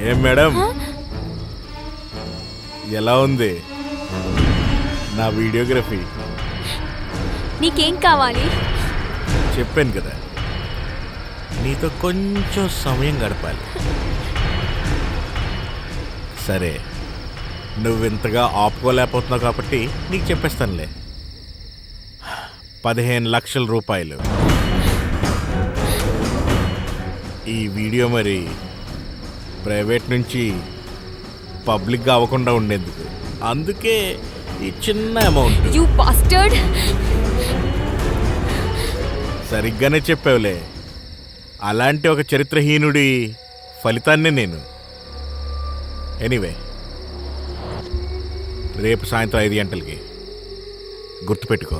ఏం మేడం, ఎలా ఉంది నా వీడియోగ్రఫీ? నీకేం కావాలి? చెప్పాను కదా, నీతో కొంచెం సమయం గడపాలి. సరే, నువ్వు ఇంతగా ఆపుకోలేకపోతున్నావు కాబట్టి నీకు చెప్పేస్తానులే. 15 లక్షల రూపాయలు. ఈ వీడియో మరి ప్రైవేట్ నుంచి పబ్లిక్గా అవ్వకుండా ఉండేందుకు, అందుకే ఈ చిన్న అమౌంట్. You bastard. సరిగ్గానే చెప్పావులే, అలాంటి ఒక చరిత్రహీనుడి ఫలితాన్నే నేను. ఎనీవే, రేపు సాయంత్రం 5 గంటలకి గుర్తుపెట్టుకో.